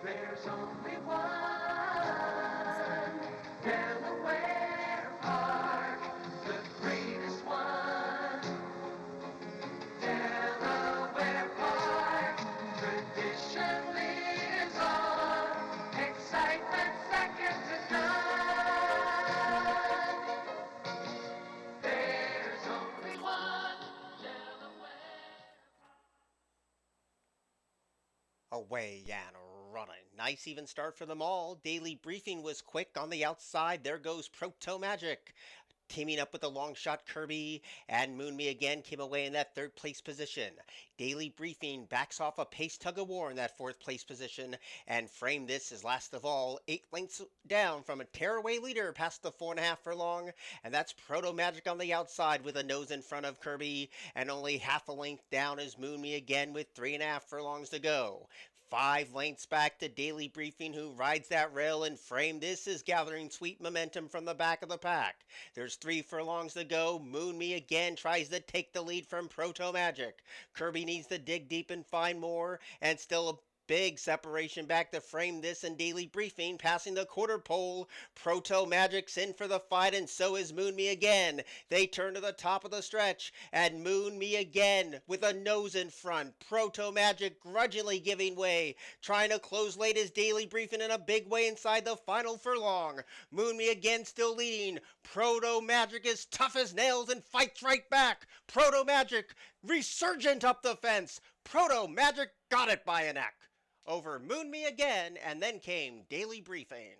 There's only one Delaware Park, the greatest one. Delaware Park, tradition lives on, excitement second to none. There's only one Delaware. Away and running. Nice even start for them all. Daily briefing was quick on the outside. There goes Proto Magic. Teaming up with the long shot Kirby and Moon Me Again came away in that third place position. Daily Briefing backs off a pace tug of war in that fourth place position and Frame This is last of all, 8 lengths down from a tearaway leader past the 4.5 furlong, and that's Proto Magic on the outside with a nose in front of Kirby, and only half a length down is Moon Me Again with 3.5 furlongs to go. 5 lengths back to Daily Briefing, who rides that rail, and Frame This is gathering sweet momentum from the back of the pack. There's 3 furlongs to go. Moon Me Again tries to take the lead from Proto Magic. Kirby needs to dig deep and find more, and still a big separation back to Frame This and Daily Briefing, passing the quarter pole. Proto Magic's in for the fight, and so is Moon Me Again. They turn to the top of the stretch, and Moon Me Again with a nose in front. Proto Magic grudgingly giving way, trying to close late as Daily Briefing in a big way inside the final furlong. Moon Me Again still leading. Proto Magic is tough as nails and fights right back. Proto Magic resurgent up the fence. Proto Magic got it by a neck over Moon Me Again, and then came Daily Briefing.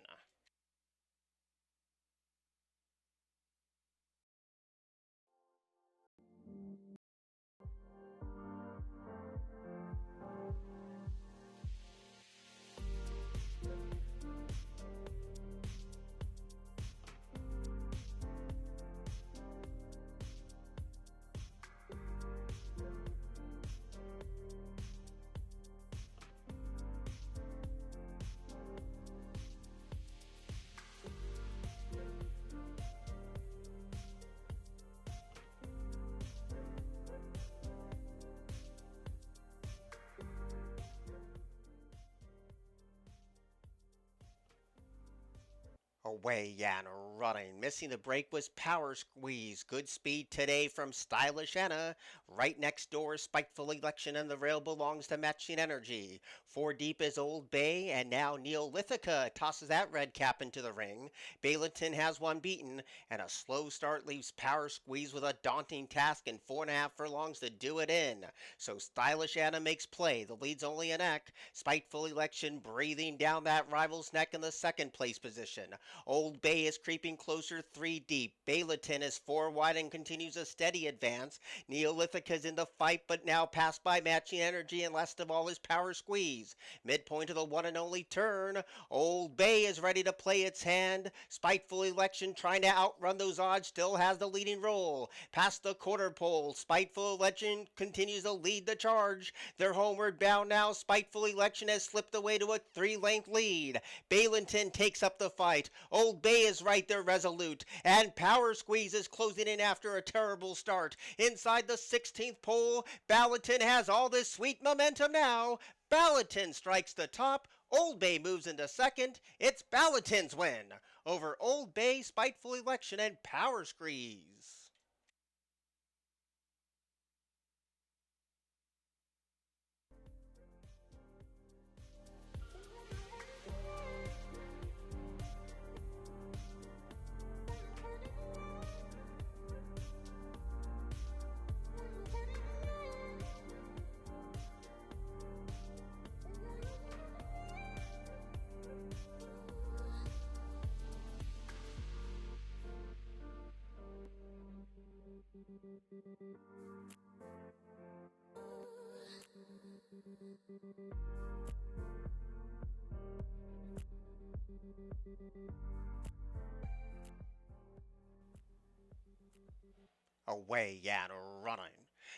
Away and running. Missing the break was Power Squeeze. Good speed today from Stylish Anna. Right next door, Spiteful Election, and the rail belongs to Matching Energy. 4 deep is Old Bay, and now Neolithica tosses that red cap into the ring. Balaton has one beaten, and a slow start leaves Power Squeeze with a daunting task and 4.5 furlongs to do it in. So Stylish Anna makes play. The lead's only a neck. Spiteful Election breathing down that rival's neck in the second place position. Old Bay is creeping closer 3 deep. Balaton is 4 wide and continues a steady advance. Neolithic is in the fight, but now passed by Matching Energy, and last of all is Power Squeeze. Midpoint of the one and only turn. Old Bay is ready to play its hand. Spiteful Election trying to outrun those odds still has the leading role. Past the quarter pole, Spiteful Election continues to lead the charge. They're homeward bound now. Spiteful Election has slipped away to a 3-length lead. Balaton takes up the fight. Old Bay is right there resolute, and Power Squeeze is closing in after a terrible start. Inside the 16th pole, Balaton has all this sweet momentum now. Balaton strikes the top. Old Bay moves into second. It's Balaton's win over Old Bay, Spiteful Election, and Power Squeeze. Away and running.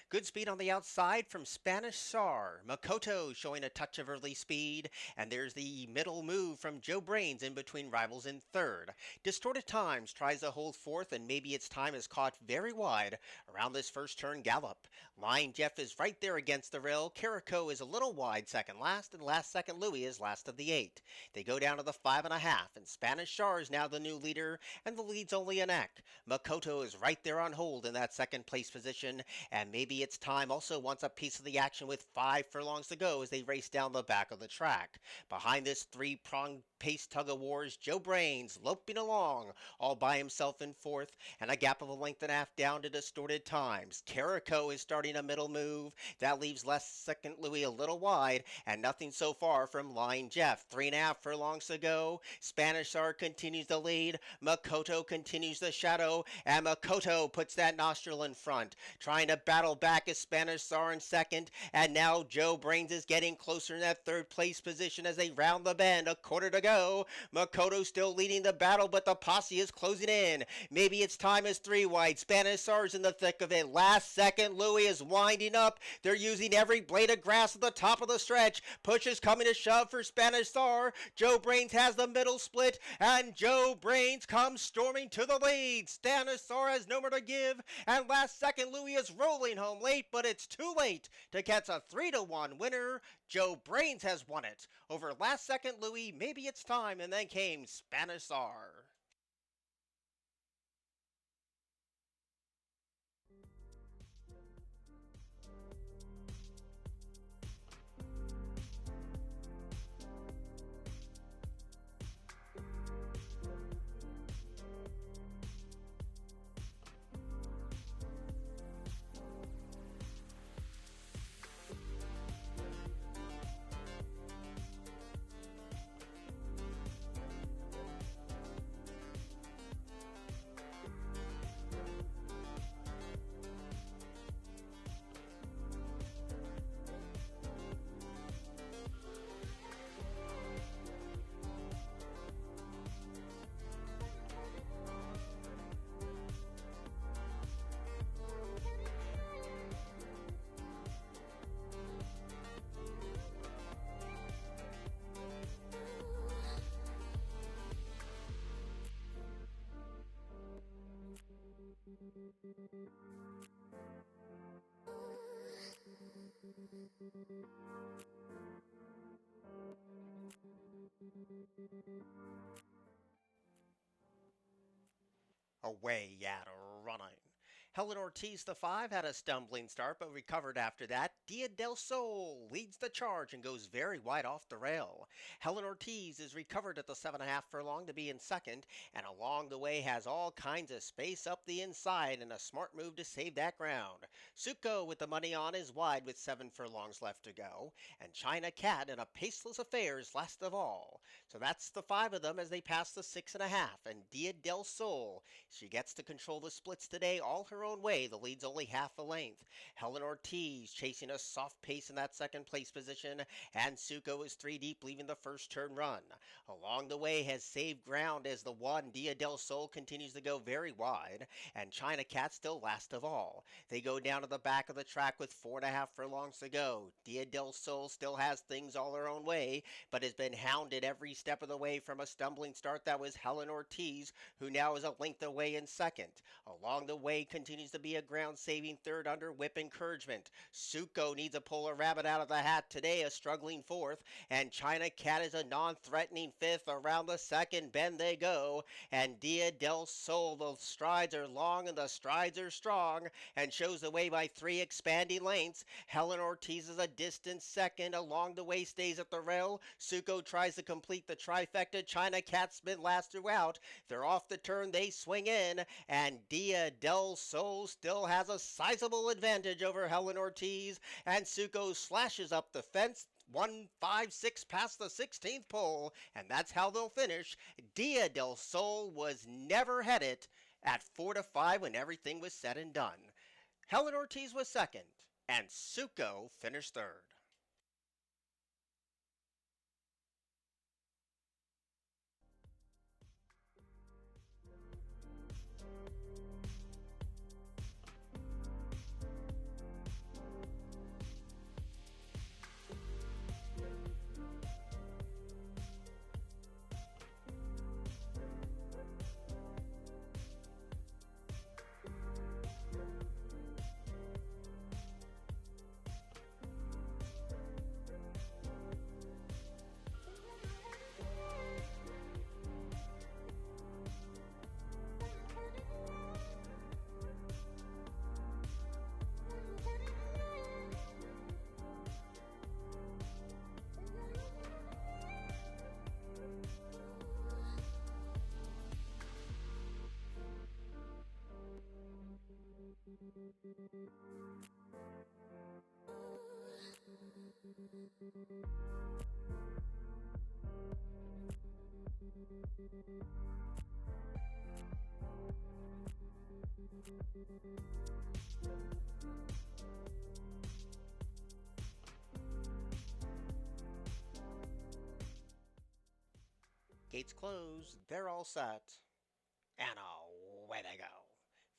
Good speed on the outside from Spanish Sar. Makoto showing a touch of early speed. And there's the middle move from Joe Brains in between rivals in third. Distorted Times tries to hold fourth, and maybe its time is caught very wide around this first turn gallop. Lion Jeff is right there against the rail. Carico is a little wide second last, and last second Louis is last of the 8. They go down to the 5.5, and Spanish Sar is now the new leader, and the lead's only a neck. Makoto is right there on hold in that second place position, and maybe its time also wants a piece of the action with 5 furlongs to go as they race down the back of the track. Behind this three-pronged pace tug of war is Joe Brains loping along all by himself in fourth, and a gap of a length and a half down to Distorted Times. Carico is starting a middle move. That leaves last second Louis a little wide, and nothing so far from Lion Jeff. 3.5 furlongs to go. Spanish Sar continues the lead. Makoto continues the shadow, and Makoto puts that nostril in front. Trying to battle back is Spanish Sar in second, and now Joe Brains is getting closer in that third place position as they round the bend. A quarter to go. Makoto still leading the battle, but the posse is closing in. Maybe its time is 3 wide. Spanish Sar's in the thick of it. Last second, Louis is winding up. They're using every blade of grass at the top of the stretch. Push is coming to shove for Spanish Sar. Joe Brains has the middle split, and Joe Brains comes storming to the lead. Spanish Sar has no more to give, and last second, Louis is rolling home late, but it's too late to catch a 3-1 winner. Joe Brains has won it over last second Louis. Maybe it's time, and then came Spanish Sar. Away at running. Helen Ortiz, the 5, had a stumbling start but recovered after that. Dia del Sol leads the charge and goes very wide off the rail. Helen Ortiz is recovered at the 7.5 furlong to be in second, and along the way has all kinds of space up the inside and a smart move to save that ground. Suko with the money on is wide with 7 furlongs left to go, and China Cat in a paceless affair is last of all. So that's the 5 of them as they pass the 6.5, and Dia del Sol, she gets to control the splits today all her own way. The lead's only half a length. Helen Ortiz chasing a soft pace in that second place position, and Suko is 3 deep leaving the first turn run. Along the way has saved ground as the 1 Dia del Sol continues to go very wide, and China Cat still last of all. They go down to the back of the track with 4.5 furlongs to go. Dia del Sol still has things all her own way, but has been hounded every step of the way from a stumbling start that was Helen Ortiz, who now is a length away in second. Along the way continues to be a ground-saving third under whip encouragement. Suko needs to pull a rabbit out of the hat today, a struggling fourth, and China Cat is a non-threatening fifth. Around the second bend they go, and Dia del Sol, the strides are long and the strides are strong, and shows the way by 3 expanding lengths. Helen Ortiz is a distant second. Along the way stays at the rail. Suko tries to complete the trifecta. China Cat's been last throughout. They're off the turn, they swing in, and Dia del Sol still has a sizable advantage over Helen Ortiz, and Suko slashes up the fence 1-5-6 past the 16th pole, and that's how they'll finish. Dia del Sol was never headed at 4-5 when everything was said and done. Helen Ortiz was second, and Suko finished third. Gates closed, they're all set. And away they go.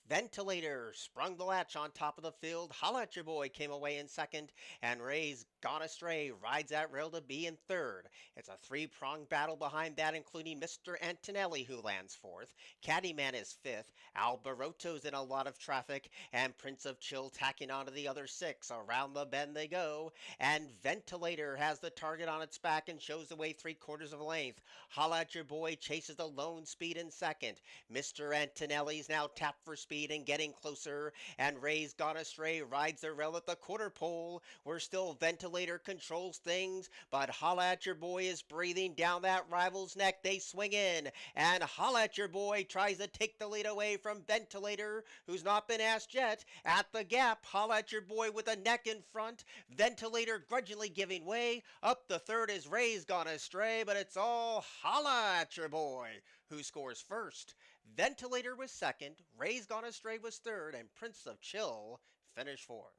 Ventilator sprung the latch on top of the field. Holla at your boy came away in second, and Ray's Gone Astray rides that rail to be in third. It's a three-pronged battle behind that, including Mr. Antonelli, who lands fourth. Caddyman is fifth. Albaroto's in a lot of traffic, and Prince of Chill tacking onto the other six. Around the bend they go, and Ventilator has the target on its back and shows the way three-quarters of a length. Holla at your boy chases the lone speed in second. Mr. Antonelli's now tapped for speed and getting closer, and Ray's Gone Astray rides the rail at the quarter pole, where still Ventilator controls things, but Holla at your boy is breathing down that rival's neck. They swing in, and Holla at your boy tries to take the lead away from Ventilator, who's not been asked yet. At the gap, Holla at your boy with a neck in front, Ventilator grudgingly giving way. Up the third is Ray's Gone Astray, but it's all Holla at your boy who scores first. Ventilator was second, Ray's Gone Astray was third, and Prince of Chill finished fourth.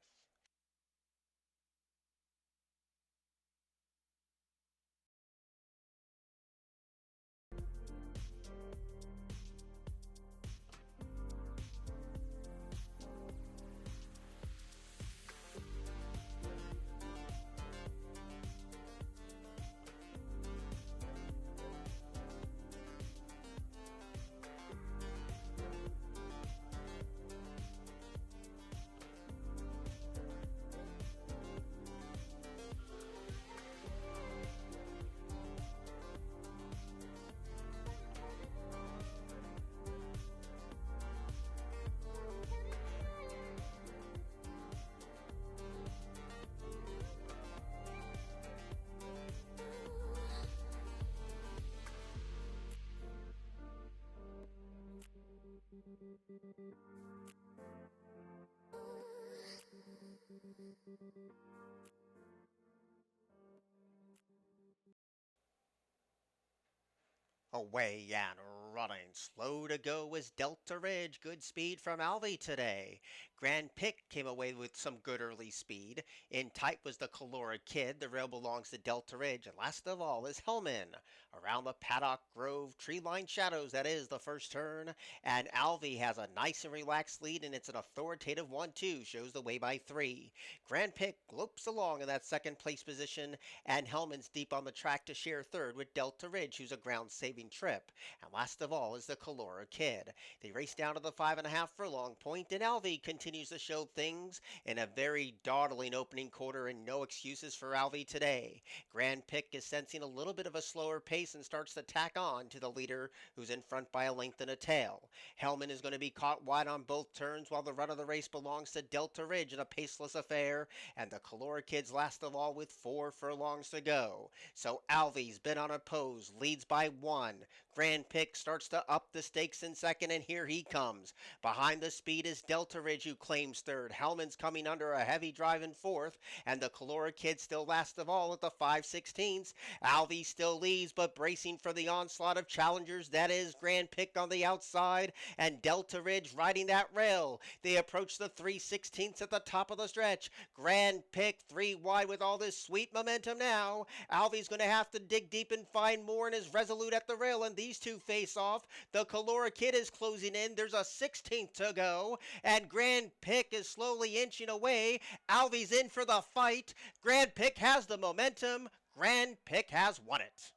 Away and running. Slow to go was Delta Ridge. Good speed from Alvey today. Grand Pick came away with some good early speed. In tight was the Calora Kid. The rail belongs to Delta Ridge. And last of all is Hellman. Around the Paddock Grove, tree-lined shadows, that is the first turn. And Alvey has a nice and relaxed lead, and it's an authoritative 1-2. Shows the way by 3. Grand Pick lopes along in that second place position. And Hellman's deep on the track to share third with Delta Ridge, who's a ground-saving trip. And last of all is the Calora Kid. They race down to the 5.5 furlong point, and Alvey continues to show things in a very dawdling opening quarter, and no excuses for Alvey today. Grand Pick is sensing a little bit of a slower pace and starts to tack on to the leader, who's in front by a length and a tail. Hellman is going to be caught wide on both turns, while the run of the race belongs to Delta Ridge in a paceless affair, and the Calora Kid's last of all with 4 furlongs to go. So Alvey's been unopposed, leads by 1. Grand Pick starts to up the stakes in second, and here he comes. Behind the speed is Delta Ridge, who claims third. Hellman's coming under a heavy drive in fourth, and the Calora Kid still last of all at the 5/16. Alvey still leads, but bracing for the onslaught of challengers. That is Grand Pick on the outside, and Delta Ridge riding that rail. They approach the 3/16 at the top of the stretch. Grand Pick 3 wide with all this sweet momentum now. Alvey's going to have to dig deep and find more, and is resolute at the rail, and these two face off. The Calora Kid is closing in. There's a 16th to go, and Grand Pick is slowly inching away. Alvey's in for the fight. Grand Pick has the momentum. Grand Pick has won it.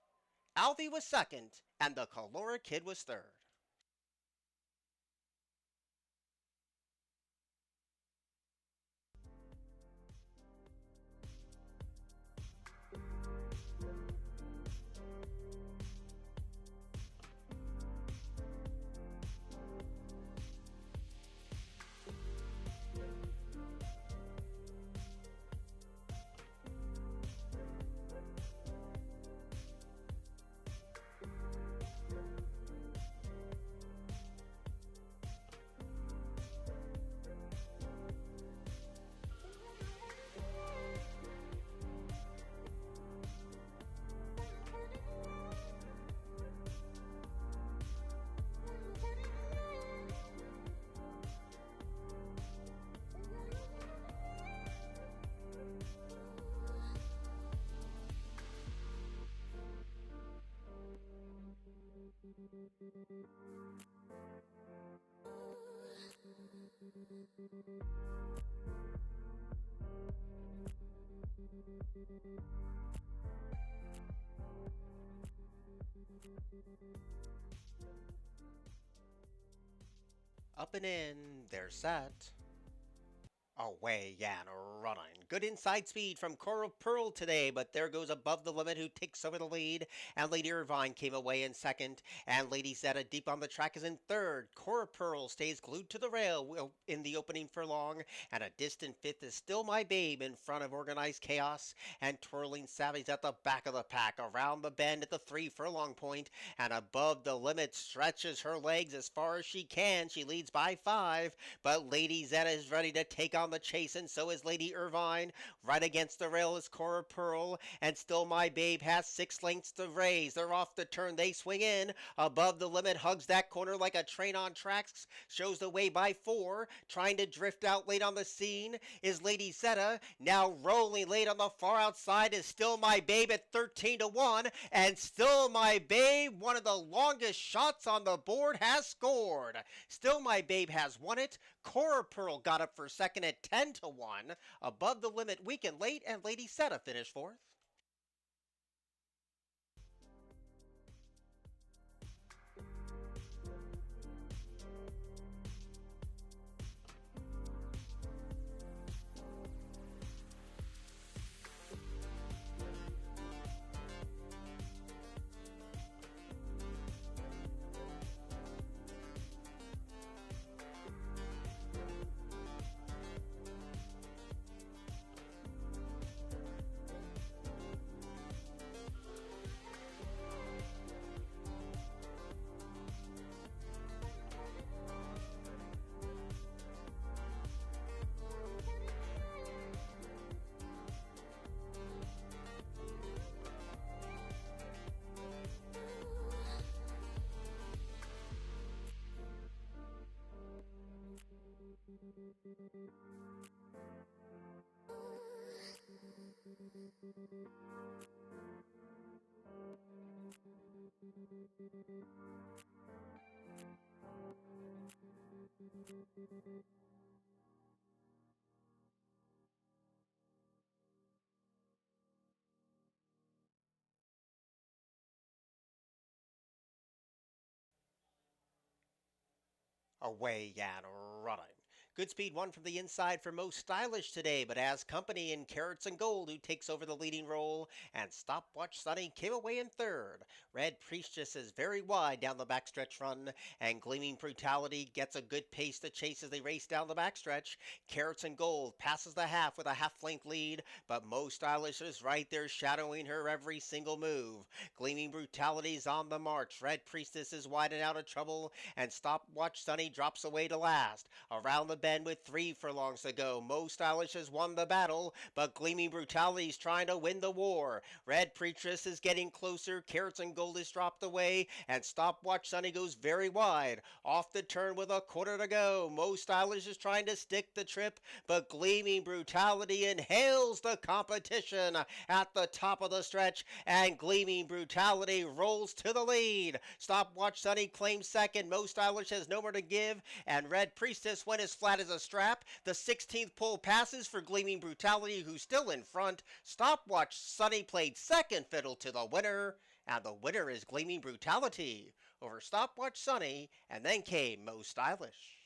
Alvey was second, and the Calora Kid was third. Up and in, they're set. Away and running. Good inside speed from Coral Pearl today, but there goes Above the Limit who takes over the lead. And Lady Irvine came away in second. And Lady Zeta deep on the track is in third. Coral Pearl stays glued to the rail in the opening furlong. And a distant fifth is Still My Babe in front of Organized Chaos. And Twirling Savvy's at the back of the pack around the bend at the 3 furlong point. And Above the Limit stretches her legs as far as she can. She leads by 5. But Lady Zeta is ready to take on the chase, and so is Lady Irvine. Right against the rail is Cora Pearl, and Still My Babe has 6 lengths to raise. They're off the turn, they swing in. Above the Limit hugs that corner like a train on tracks, shows the way by 4. Trying to drift out late on the scene is Lady Zeta. Now rolling late on the far outside is Still My Babe at 13-1, and Still My Babe, one of the longest shots on the board, has scored. Still My Babe has won it. Cora Pearl got up for second at 10-1. Above the Limit weakened late, and Lady Zeta finished fourth. Away and running. Good speed one from the inside for Most Stylish today, but has company in Carrots and Gold, who takes over the leading role, and Stopwatch Sunny came away in third. Red Priestess is very wide down the backstretch run, and Gleaming Brutality gets a good pace to chase as they race down the backstretch. Carrots and Gold passes the half with a half-length lead, but Most Stylish is right there shadowing her every single move. Gleaming Brutality's on the march. Red Priestess is wide and out of trouble, and Stopwatch Sunny drops away to last. Around the bend with 3 furlongs to go, Most Stylish has won the battle, but Gleaming Brutality's trying to win the war. Red Priestess is getting closer, Carrots and Gold is dropped away, and Stopwatch Sunny goes very wide. Off the turn with a quarter to go, Most Stylish is trying to stick the trip, but Gleaming Brutality inhales the competition at the top of the stretch, and Gleaming Brutality rolls to the lead. Stopwatch Sunny claims second, Most Stylish has no more to give, and Red Priestess went as flat as a strap. The 16th pole passes for Gleaming Brutality, who's still in front. Stopwatch Sunny played second fiddle to the winner, and the winner is Gleaming Brutality over Stopwatch Sunny, and then came Most Stylish.